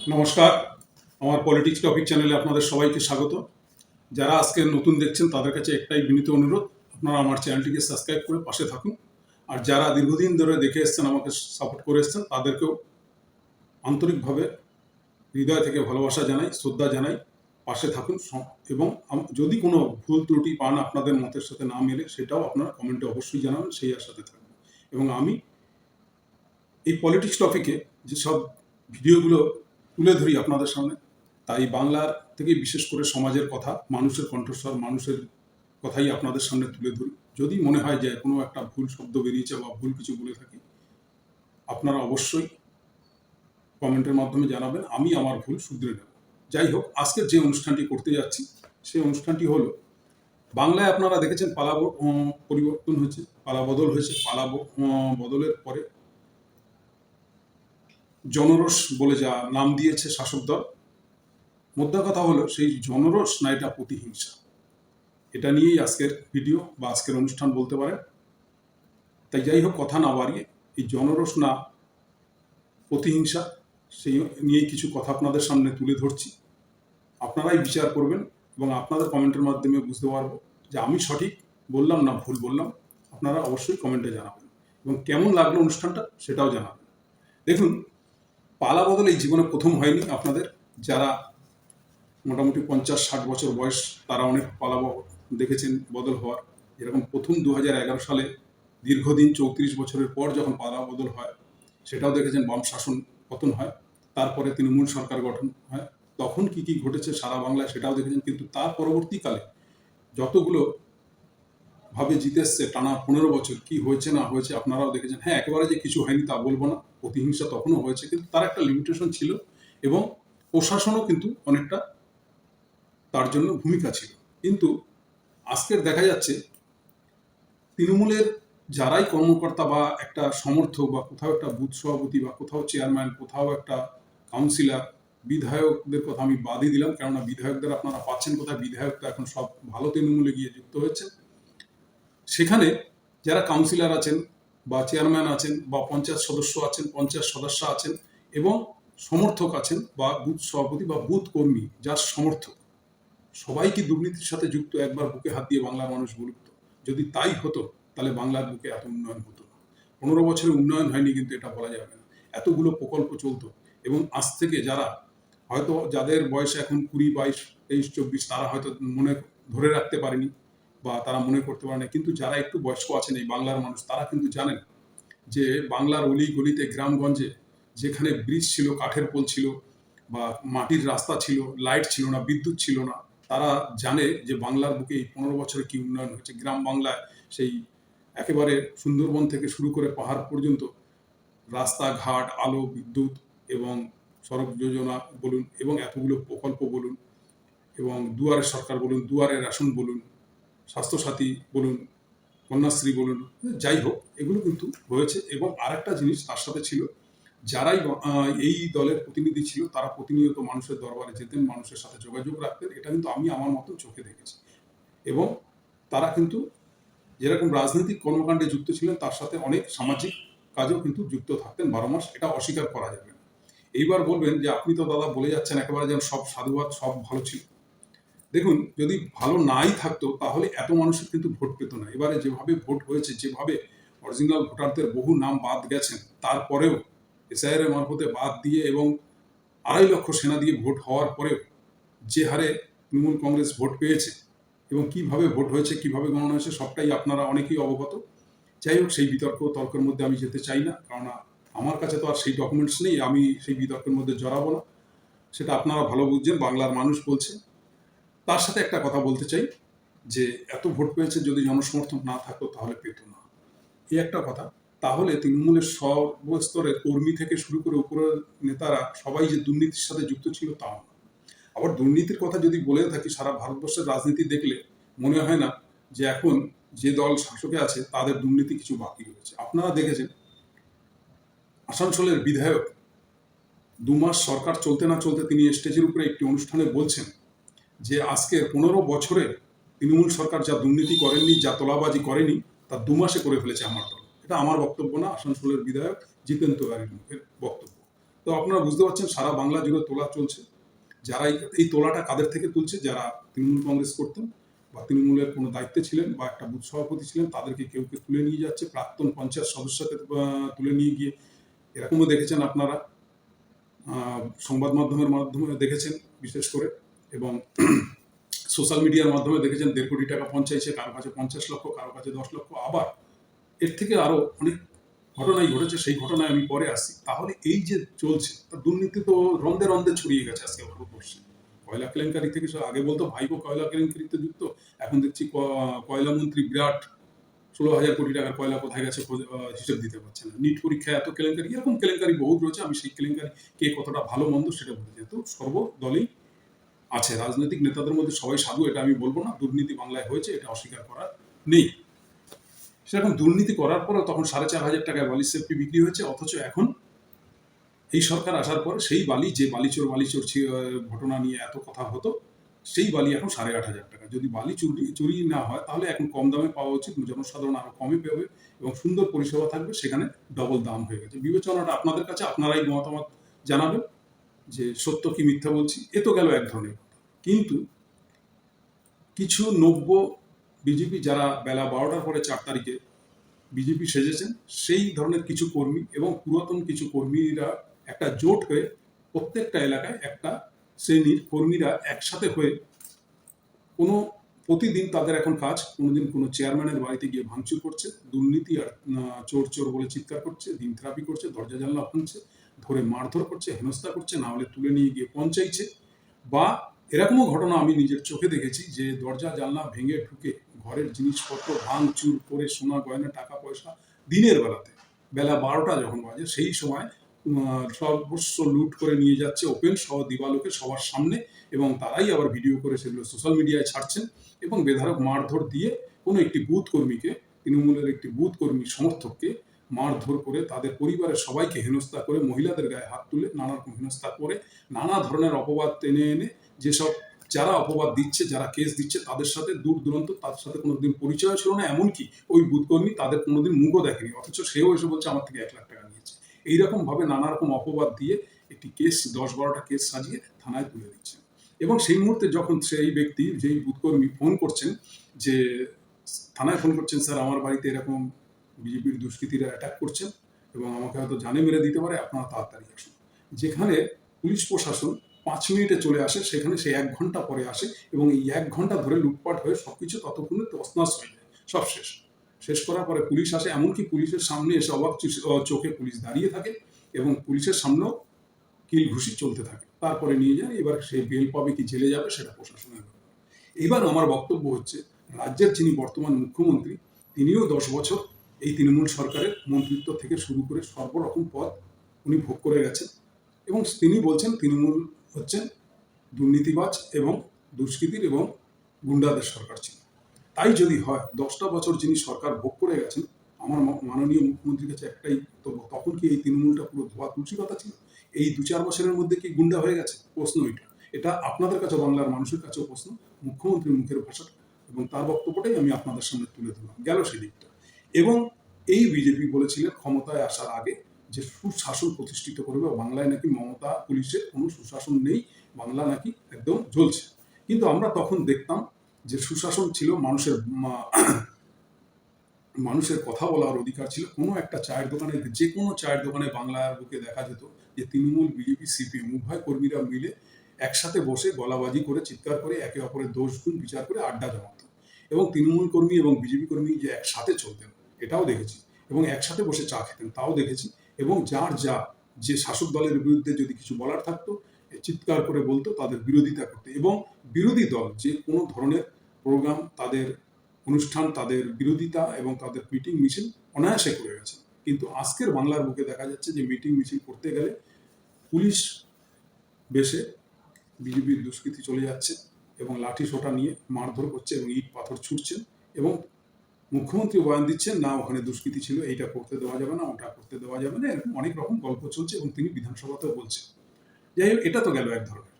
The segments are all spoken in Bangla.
নমস্কার, আমার পলিটিক্স টপিক চ্যানেলে আপনাদের সবাইকে স্বাগত। যারা আজকে নতুন দেখছেন তাদের কাছে একটাই বিনীত অনুরোধ, আপনারা আমার চ্যানেলটিকে সাবস্ক্রাইব করে পাশে থাকুন। আর যারা দীর্ঘদিন ধরে দেখে এসছেন, আমাকে সাপোর্ট করে এসছেন, তাদেরকেও আন্তরিকভাবে হৃদয় থেকে ভালোবাসা জানাই, শ্রদ্ধা জানাই। পাশে থাকুন এবং যদি কোনো ভুল ত্রুটি পান, আপনাদের মতের সাথে না মেলে, সেটাও আপনারা কমেন্টে অবশ্যই জানাবেন, সেই আশাতে থাকবেন। এবং আমি এই পলিটিক্স টপিকে যেসব ভিডিওগুলো তুলে ধরি আপনাদের সামনে, তাই বাংলার থেকে বিশেষ করে সমাজের কথা, মানুষের কণ্ঠস্বর, মানুষের কথাই আপনাদের সামনে তুলে ধরি। যদি মনে হয় যে কোনো একটা ভুল শব্দ বেরিয়েছে বা ভুল কিছু বলে থাকি, আপনারা অবশ্যই কমেন্টের মাধ্যমে জানাবেন, আমি আমার ভুল শুধরে নেব। যাই হোক, আজকের যে অনুষ্ঠানটি করতে যাচ্ছি সেই অনুষ্ঠানটি হলো, বাংলায় আপনারা দেখেছেন পালা পরিবর্তন হয়েছে, পালা বদল হয়েছে। পালা বদলের পরে জনরোষ বলে যা নাম দিয়েছে শাসক দল, মোদ্দা কথা হলো সেই জনরোষ না এটা প্রতিহিংসা, এটা নিয়েই আজকের ভিডিও বা আজকের অনুষ্ঠান বলতে পারেন। তাই যাই হোক, কথা না বাড়িয়ে এই জনরোষ না প্রতিহিংসা সেই নিয়েই কিছু কথা আপনাদের সামনে তুলে ধরছি। আপনারাই বিচার করবেন এবং আপনাদের কমেন্টের মাধ্যমে বুঝতে পারবো যে আমি সঠিক বললাম না ভুল বললাম। আপনারা অবশ্যই কমেন্টে জানাবেন এবং কেমন লাগলো অনুষ্ঠানটা সেটাও জানাবেন। দেখুন, পালা বদল এই জীবনে প্রথম হয়নি। আপনাদের যারা মোটামুটি 50-60 বছর বয়স, তারা অনেক পালা দেখেছেন বদল হওয়ার। এরকম প্রথম 2011 সালে দীর্ঘদিন 34 বছরের পর যখন পালা বদল হয়, সেটাও দেখেছেন, বাম শাসন পতন হয়, তারপরে তৃণমূল সরকার গঠন হয়। তখন কি কি ঘটেছে সারা বাংলায় সেটাও দেখেছেন। কিন্তু তার পরবর্তীকালে যতগুলো ভাবে জিতে এসছে টানা 15 বছর, কি হয়েছে না হয়েছে আপনারাও দেখেছেন। হ্যাঁ, একেবারে যে কিছু হয়নি তা বলবো না, প্রতিহিংসা তখনও হয়েছে, কিন্তু তার একটা লিমিটেশন ছিল এবং প্রশাসনও কিন্তু অনেকটা তার জন্য ভূমিকা ছিল। কিন্তু আজকের দেখা যাচ্ছে তৃণমূলের যারাই কর্মকর্তা বা একটা সমর্থক বা কোথাও একটা বুথ সভাপতি বা কোথাও চেয়ারম্যান, কোথাও একটা কাউন্সিলর, বিধায়কদের কথা আমি বাদই দিলাম, কেননা বিধায়কদের আপনারা পাচ্ছেন কোথায়? বিধায়ক তো এখন সব ভালো তৃণমূলে গিয়ে যুক্ত হয়েছে। সেখানে যারা কাউন্সিলর আছেন বা চেয়ারম্যান আছেন বা পঞ্চায়েত সদস্য আছেন, পঞ্চায়েত সদস্য আছেন এবং সমর্থক আছেন বা বুথ সভাপতি বা বুথ কর্মী যার সমর্থক, সবাই কি দুর্নীতির সাথে যুক্ত? একবার বুকে হাত দিয়ে বাংলার মানুষ বলুক তো। যদি তাই হতো তাহলে বাংলার বুকে এত উন্নয়ন হতো না। 15 বছরে উন্নয়ন হয়নি কিন্তু এটা বলা যাবে না। এতগুলো প্রকল্প চলতো এবং আজ থেকে যারা হয়তো, যাদের বয়স এখন 20, 22, 23, 24, তারা হয়তো মনে ধরে রাখতে পারেনি বা তারা মনে করতে পারে না, কিন্তু যারা একটু বয়স্ক আছেন এই বাংলার মানুষ, তারা কিন্তু জানেন যে বাংলার অলি গলিতে, গ্রামগঞ্জে যেখানে ব্রিজ ছিল, কাঠের পোল ছিল বা মাটির রাস্তা ছিল, লাইট ছিল না, বিদ্যুৎ ছিল না, তারা জানে যে বাংলার বুকে এই 15 বছরে কি উন্নয়ন হয়েছে। গ্রাম বাংলায় সেই একেবারে সুন্দরবন থেকে শুরু করে পাহাড় পর্যন্ত রাস্তাঘাট, আলো, বিদ্যুৎ এবং সড়ক যোজনা বলুন এবং এতগুলো প্রকল্প বলুন এবং দুয়ারে সরকার বলুন, দুয়ারে রেশন বলুন, স্বাস্থ্যসাথী বলুন, কন্যাশ্রী বলুন, যাই হোক এগুলো কিন্তু হয়েছে। এবং আরেকটা জিনিস তার সাথে ছিল, যারাই এই দলের প্রতিনিধি ছিল তারা প্রতিনিয়ত মানুষের দরবারে যেতেন, মানুষের সাথে যোগাযোগ রাখতেন। এটা কিন্তু আমি আমার মতন চোখে দেখেছি। এবং তারা কিন্তু যেরকম রাজনৈতিক কর্মকাণ্ডে যুক্ত ছিলেন, তার সাথে অনেক সামাজিক কাজেও কিন্তু যুক্ত থাকতেন 12 মাস, এটা অস্বীকার করা যাবে না। এইবার বলবেন যে আপনি তো দাদা বলে যাচ্ছেন একেবারে যেন সব সাধুবাদ, সব ভালো ছিল। দেখুন, যদি ভালো নাই থাকতো তাহলে এত মানুষের কিন্তু ভোট পেত না। এবারে যেভাবে ভোট হয়েছে, যেভাবে অরিজিনাল ভোটারদের বহু নাম বাদ গেছেন, তারপরেও এসআইআর এর মারফতে বাদ দিয়ে এবং 2.5 লক্ষ সেনা দিয়ে ভোট হওয়ার পরেও যে হারে তৃণমূল কংগ্রেস ভোট পেয়েছে এবং কিভাবে ভোট হয়েছে, কিভাবে গণনা হয়েছে, সবটাই আপনারা অনেকেই অবগত। যাই হোক, সেই তর্কের মধ্যে আমি যেতে চাই না, কেননা আমার কাছে তো আর সেই ডকুমেন্টস নেই, আমি সেই বিতর্কের মধ্যে জড়াবো না। সেটা আপনারা ভালো বুঝছেন, বাংলার মানুষ বলছে। তার সাথে একটা কথা বলতে চাই যে এত ভোট পেয়েছে, যদি জনসমর্থন না থাকতো তাহলে পেত না, এই একটা কথা। তাহলে তৃণমূলের সর্বস্তরের কর্মী থেকে শুরু করে উপরের নেতারা সবাই যে দুর্নীতির সাথে যুক্ত ছিল তাও না। আবার দুর্নীতির কথা যদি বলে থাকি, সারা ভারতবর্ষের রাজনীতি দেখলে মনে হয় না যে এখন যে দল শাসকে আছে তাদের দুর্নীতি কিছু বাকি রয়েছে। আপনারা দেখেছেন আসানসোলের বিধায়ক 2 মাস সরকার চলতে না চলতে তিনি স্টেজের উপরে একটি অনুষ্ঠানে বলছেন যে আজকে 15 বছরে তৃণমূল সরকার যা দুর্নীতি করেননি, যা তোলাবাজি করেনি, তা 2 মাসে করে ফেলেছে আমার দল। এটা আমার বক্তব্য না, আসানসোলের বিধায়ক জিতেন তিওয়ারির মুখের বক্তব্য। তো আপনারা বুঝতে পারছেন সারা বাংলা জুড়ে তোলা চলছে। যারা এই তোলাটা কাদের থেকে তুলছে, যারা তৃণমূল কংগ্রেস করতেন বা তৃণমূলের কোনো দায়িত্বে ছিলেন বা একটা বুথ সভাপতি ছিলেন, তাদেরকে কেউ কেউ তুলে নিয়ে যাচ্ছে, প্রাক্তন পঞ্চায়েত সদস্যকে তুলে নিয়ে গিয়ে, এরকমও দেখেছেন আপনারা, সংবাদ মাধ্যমে দেখেছেন বিশেষ করে, এবং সোশ্যাল মিডিয়ার মাধ্যমে দেখেছেন 1.5 কোটি টাকা পঞ্চায়েছে, কারো কাছে 50 লক্ষ, কারো কাছে 10 লক্ষ। আবার এর থেকে আরো অনেক ঘটনাই ঘটেছে, সেই ঘটনায় আমি পরে আসছি। তাহলে এই যে চলছে, দুর্নীতি তো রন্ধে রন্ধে ছড়িয়ে গেছে আজকে ভারতবর্ষে। কয়লা কেলেঙ্কারি থেকে আগে বলতো ভাইপো কয়লা কেলেঙ্কারিতে যুক্ত, এখন দেখছি কয়লা মন্ত্রী বিরাট 16,000 কোটি টাকার কয়লা কোথায় গেছে হিসেব দিতে পারছে না। নিট পরীক্ষায় এত কেলেঙ্কারি, এরকম কেলেঙ্কারি বহুত রয়েছে। আমি সেই কেলেঙ্কারি কে কতটা ভালো মন্দ সেটা বলতে চাই। তো সর্বদলেই আছে, রাজনৈতিক নেতাদের মধ্যে সবাই সাধু এটা আমি বলবো না। দুর্নীতি বাংলায় হয়েছে, এটা অস্বীকার করার নেই। সেরকম দুর্নীতি করার পরেও তখন 4,500 টাকায় বালির সেফটি বিক্রি হয়েছে, অথচ এখন এই সরকার আসার পর সেই বালি, যে বালিচোর ঘটনা নিয়ে এত কথা হতো, সেই বালি এখন 8,500 টাকা। যদি বালি চুরি না হয় তাহলে এখন কম দামে পাওয়া উচিত, জনসাধারণ আরো কমে পাবে এবং সুন্দর পরিষেবা থাকবে, সেখানে ডবল দাম হয়ে গেছে। বিবেচনাটা আপনাদের কাছে, আপনারাই মতামত জানাবেন যে সত্য কি মিথ্যা বলছি। এ তো গেল এক ধরনের কথা। কিন্তু কিছু নব্য বিজেপি যারা বেলা 12টার পরে 4 তারিখে বিজেপি সেজেছেন, সেই ধরনের কিছু কর্মী এবং পুরাতন কিছু কর্মীরা একটা জোট হয়ে প্রত্যেকটা এলাকায় একটা শ্রেণীর কর্মীরা একসাথে হয়ে কোনো প্রতিদিন তাদের এখন কাজ, কোনোদিন কোনো চেয়ারম্যানের বাড়িতে গিয়ে ভাঙচুর করছে, দুর্নীতি আর চোর চোর বলে চিৎকার করছে, দিন থেরাপি করছে, দরজা জানলা ভাঙছে, ধরে মারধর করছে, হেনস্থা করছে, না হলে তুলে নিয়ে গিয়ে পৌঁছাইছে। বা এরকমও ঘটনা আমি নিজের চোখে দেখেছি যে দরজা জানলা ভেঙে ঢুকে ঘরের জিনিসপত্র ভাঙচুর করে, সোনা গয়না টাকা পয়সা, দিনের বেলাতে বেলা 12টা যখন বাজে সেই সময় সর্বস্ব লুট করে নিয়ে যাচ্ছে ওপেন সহ দিবালোকে সবার সামনে, এবং তারাই আবার ভিডিও করে সেগুলো সোশ্যাল মিডিয়ায় ছাড়ছেন এবং বেধারক মারধর দিয়ে কোনো একটি বুথ কর্মীকে, তৃণমূলের একটি বুথ কর্মী সমর্থককে মারধর করে, তাদের পরিবারের সবাইকে হেনস্থা করে, মহিলাদের গায়ে হাত তুলে নানা রকম হেনস্থা করে, নানা ধরনের অপবাদ টেনে এনে, যেসব যারা অপবাদ দিচ্ছে, যারা কেস দিচ্ছে, তাদের সাথে দূর দূরান্ত তাদের সাথে কোনোদিন পরিচয় ছিল না, এমনকি ওই বুথকর্মী তাদের কোনোদিন মুখও দেখেনি, অথচ সেও এসে বলছে আমার থেকে 1 লাখ টাকা নিয়েছে। এইরকম ভাবে নানা রকম অপবাদ দিয়ে একটি কেস, 10-12টা কেস সাজিয়ে থানায় তুলে দিচ্ছে। এবং সেই মুহূর্তে যখন সেই ব্যক্তি, যেই বুথকর্মী ফোন করছেন, যে থানায় ফোন করছেন, স্যার আমার বাড়িতে এরকম বিজেপির দুষ্কৃতীরা অ্যাটাক করছেন এবং আমাকে হয়তো জানে মেরে দিতে পারে, আপনারা তাড়াতাড়ি আসুন। যেখানে পুলিশ প্রশাসন 5 মিনিটে চলে আসে, সেখানে সে 1 ঘন্টা পরে আসে এবং এই 1 ঘন্টা ধরে লুটপাট হয়ে সবকিছু ততক্ষণে তছনছ হয়ে যায়, সব শেষ। শেষ করার পরে পুলিশ আসে, এমনকি পুলিশের সামনে এসে অবাক চোখে পুলিশ দাঁড়িয়ে থাকে এবং পুলিশের সামনেও কিল ঘুষি চলতে থাকে। তারপরে নিয়ে যায়, এবার সে বেল পাবে কি জেলে যাবে সেটা প্রশাসনের ব্যাপার। এবার আমার বক্তব্য হচ্ছে, রাজ্যের যিনি বর্তমান মুখ্যমন্ত্রী, তিনিও 10 বছর এই তৃণমূল সরকারের মন্ত্রিত্ব থেকে শুরু করে সর্বরকম পদ উনি ভোগ করে গেছেন এবং তিনি বলছেন তৃণমূল হচ্ছেন দুর্নীতিবাজ এবং দুষ্কৃতীর এবং গুন্ডাদের সরকার ছিল। তাই যদি হয়, 10টা বছর যিনি সরকার ভোগ করে গেছেন, আমার মাননীয় মুখ্যমন্ত্রীর কাছে একটাই বক্তব্য, তখন কি এই তৃণমূলটা পুরো ধোয়া তুলসী পাতা ছিল? এই 2-4 বছরের মধ্যে কি গুন্ডা হয়ে গেছে? প্রশ্ন এটা আপনাদের কাছে, বাংলার মানুষের কাছেও প্রশ্ন। মুখ্যমন্ত্রীর মুখের ভাষাটা এবং তার বক্তব্যটাই আমি আপনাদের সামনে তুলে ধরলাম, গেল সেদিকটা। এবং এই বিজেপি বলেছিলেন ক্ষমতায় আসার আগে যে সুশাসন প্রতিষ্ঠিত করবে, বাংলায় নাকি মমতা পুলিশের কোনো সুশাসন নেই, বাংলা নাকি একদম জ্বলছে। কিন্তু আমরা তখন দেখতাম যে সুশাসন ছিল, মানুষের কথা বলার অধিকার ছিল। কোনো একটা চায়ের দোকানে, যে কোনো চায়ের দোকানে বাংলার বুকে দেখা যেত যে তৃণমূল, বিজেপি, সিপিএম উভয় কর্মীরা মিলে একসাথে বসে গলাবাজি করে, চিৎকার করে, একে অপরের দোষ গুণ বিচার করে আড্ডা জমাতো। এবং তৃণমূল কর্মী এবং বিজেপি কর্মী যে একসাথে চলতেন এটাও দেখেছি, এবং একসাথে বসে চা খেতেন তাও দেখেছি। এবং যার যে শাসক দলের বিরুদ্ধে যদি কিছু বলার থাকতো, চিৎকার করে বলতো, তাদের বিরোধিতা করতে। এবং বিরোধী দল যে কোনো ধরনের প্রোগ্রাম, তাদের অনুষ্ঠান, তাদের বিরোধিতা এবং তাদের মিটিং মিছিল অনায়াসে করে গেছে। কিন্তু আজকের বাংলার বুকে দেখা যাচ্ছে যে মিটিং মিছিল করতে গেলে পুলিশ বেশে বিজেপির দুষ্কৃতী চলে যাচ্ছে এবং লাঠি সোটা নিয়ে মারধর করছে এবং ইট পাথর ছুটছেন, এবং মুখ্যমন্ত্রী বয়ান দিচ্ছেন, না ওখানে দুষ্কৃতী ছিল, এইটা করতে দেওয়া যাবে না, ওটা করতে দেওয়া যাবে না, এরকম অনেক রকম গল্প চলছে এবং তিনি বিধানসভাতেও বলছেন। যাই হোক, এটা তো গেল এক ধরনের।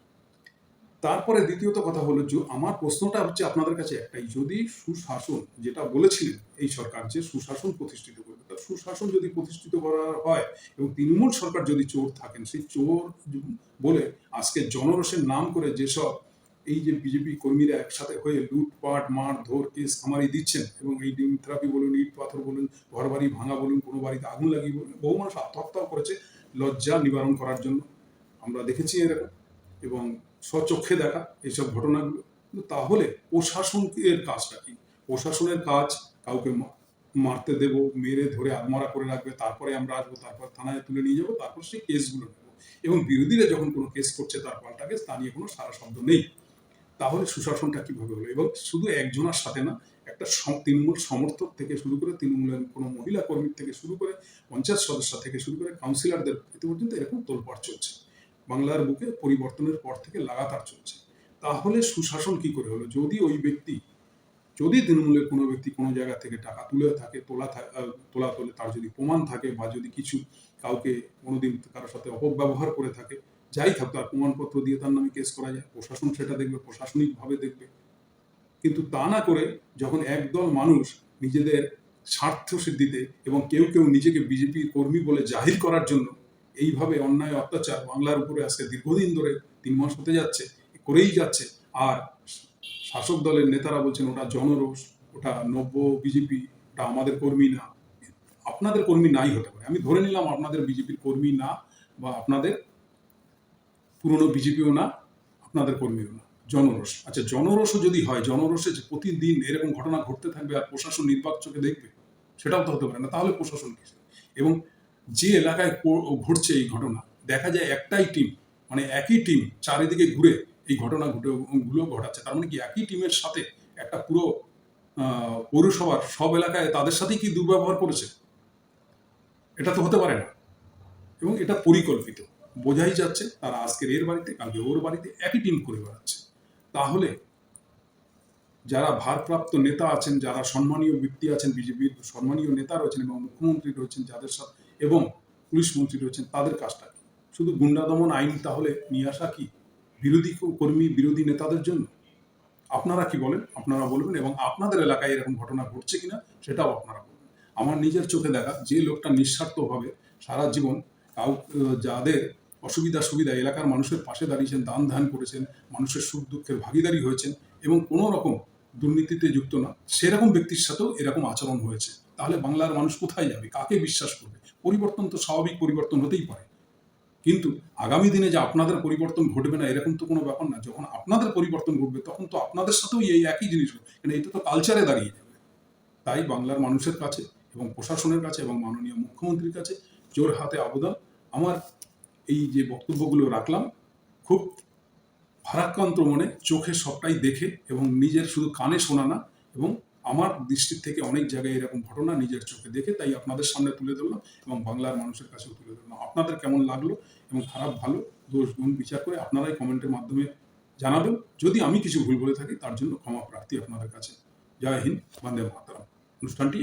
তারপরে দ্বিতীয়ত কথা হলো যে আমার প্রশ্নটা হচ্ছে আপনাদের কাছে একটাই, যদি সুশাসন যেটা বলেছিলেন এই সরকার যে সুশাসন প্রতিষ্ঠিত করবে, তা সুশাসন যদি প্রতিষ্ঠিত করা হয় এবং তৃণমূল সরকার যদি চোর থাকেন, সেই চোর বলে আজকে জনরোষের নাম করে যেসব এই যে বিজেপি কর্মীরা একসাথে হয়ে লুটপাট মারধর কেস খামারি দিচ্ছেন এবং এই ডিম থেরাপি বলুন, ইট পাথর বলুন, ঘর বাড়ি ভাঙা বলুন, কোনো বাড়িতে আগুন লাগিয়ে বলুন, বহু মানুষ আত্মহত্যাও করেছে লজ্জা নিবারণ করার জন্য, আমরা দেখেছি এরকম এবং স্বচক্ষে দেখা এইসব ঘটনাগুলো। কিন্তু তাহলে প্রশাসনের কাজটা কি? প্রশাসনের কাজ কাউকে মারতে দেব, মেরে ধরে আত্মহত্যা করে রাখবে, তারপরে আমরা আসবো, তারপর থানায় তুলে নিয়ে যাবো, তারপর সেই কেসগুলো নেব, এবং বিরোধীরা যখন কোনো কেস করছে তার পাল্টা কেস, তা নিয়ে কোনো সারা শব্দ নেই। তাহলে সুশাসনটা কিভাবে হলো? এবং শুধু একজনের সাথে না, একটা তৃণমূল সমর্থক থেকে শুরু করে, তৃণমূলের কোনো মহিলা কর্মী থেকে শুরু করে, পঞ্চায়েত সদস্য থেকে শুরু করে কাউন্সিলরদের পর্যন্ত এরকম তোলপাড় চলছে বাংলার বুকে পরিবর্তনের পর থেকে লাগাতার চলছে। তাহলে সুশাসন কি করে হলো? যদি ওই ব্যক্তি, যদি তৃণমূলের কোনো ব্যক্তি কোনো জায়গা থেকে টাকা তুলে থাকে, তোলা তোলে, তার যদি প্রমাণ থাকে, বা যদি কিছু কাউকে কোনোদিন কারোর সাথে অপব্যবহার করে থাকে, যাই থাক, তার প্রমাণপত্র দিয়ে তার নামে কেস করা যায়, প্রশাসন সেটা দেখবে, প্রশাসনিকভাবে দেখবে। কিন্তু তা না করে যখন একদল মানুষ নিজেদের স্বার্থ সিদ্ধিতে এবং কেউ কেউ নিজেকে বিজেপির কর্মী বলে জাহির করার জন্য এইভাবে অন্যায় অত্যাচার বাংলার উপরে আজকে দীর্ঘদিন ধরে 3 মাস হতে যাচ্ছে, করেই যাচ্ছে, আর শাসক দলের নেতারা বলছেন ওটা জনরোষ, ওটা নব্য বিজেপি, ওটা আমাদের কর্মী না। আপনাদের কর্মী নাই হতে পারে, আমি ধরে নিলাম আপনাদের বিজেপির কর্মী না, বা আপনাদের পুরনো বিজেপিও না, আপনাদের কর্মীও না, জনরোষ। আচ্ছা, জনরোষও যদি হয়, জনরোষে যে প্রতিদিন এরকম ঘটনা ঘটতে থাকবে আর প্রশাসন নির্বাক চোখে দেখবে, সেটাও তো হতে পারে না। তাহলে প্রশাসন কি? এবং যে এলাকায় ঘটছে এই ঘটনা, দেখা যায় একটাই টিম, মানে একই টিম চারিদিকে ঘুরে এই ঘটনাগুলো ঘটাচ্ছে। তার মানে কি একই টিমের সাথে একটা পুরো পৌরসভার সব এলাকায় তাদের সাথেই কি দুর্ব্যবহার করেছে? এটা তো হতে পারে না। এবং এটা পরিকল্পিত, বোঝাই যাচ্ছে তারা আজকের এর বাড়িতে, কালকে ওর বাড়িতে একই টিম করে বেড়াচ্ছে। তাহলে যারা ভারপ্রাপ্ত নেতা আছেন, যারা সম্মানীয় ব্যক্তি আছেন, বিজেপির সম্মানীয় নেতা রয়েছেন এবং মুখ্যমন্ত্রী রয়েছেন যাদের সাথে, এবং পুলিশ মন্ত্রী রয়েছেন, তাদের কাজটা কি? শুধু গুন্ডা দমন আইন তাহলে নিয়ে আসা কি বিরোধী কর্মী, বিরোধী নেতাদের জন্য? আপনারা কি বলেন? আপনারা বলবেন, এবং আপনাদের এলাকায় এরকম ঘটনা ঘটছে কিনা সেটাও আপনারা বলবেন। আমার নিজের চোখে দেখা যে লোকটা নিঃস্বার্থভাবে সারা জীবন যাদের অসুবিধা সুবিধা এলাকার মানুষের পাশে দাঁড়িয়েছেন, দান ধ্যান করেছেন, মানুষের সুখ দুঃখের ভাগিদারি হয়েছেন এবং কোনো রকম দুর্নীতিতে যুক্ত না, সেরকম ব্যক্তির সাথেও এরকম আচরণ হয়েছে, তাহলে বাংলার মানুষ কোথায় যাবে? কাকে বিশ্বাস করবে? পরিবর্তন তো স্বাভাবিক পরিবর্তন হতেই পারে, কিন্তু আগামী দিনে যে আপনাদের পরিবর্তন ঘটবে না এরকম তো কোনো ব্যাপার না। যখন আপনাদের পরিবর্তন ঘটবে তখন তো আপনাদের সাথেও এই একই জিনিস হবে, কারণ এটা তো কালচারে দাঁড়িয়ে যাবে। তাই বাংলার মানুষের কাছে এবং প্রশাসনের কাছে এবং মাননীয় মুখ্যমন্ত্রীর কাছে জোর হাতে আবেদন। আমার এই যে বক্তব্যগুলো রাখলাম, খুব ভারাক্রান্ত মনে, চোখে সবটাই দেখে এবং নিজের শুধু কানে শোনা না, এবং আমার দৃষ্টির থেকে অনেক জায়গায় এরকম ঘটনা নিজের চোখে দেখে তাই আপনাদের সামনে তুলে ধরলাম এবং বাংলার মানুষের কাছেও তুলে ধরলাম। আপনাদের কেমন লাগলো এবং খারাপ ভালো দোষ গুণ বিচার করে আপনারাই কমেন্টের মাধ্যমে জানাবেন। যদি আমি কিছু ভুল বলে থাকি তার জন্য ক্ষমা প্রার্থী আপনাদের কাছে। জয় হিন্দ, বন্দে মাতরম। অনুষ্ঠানটি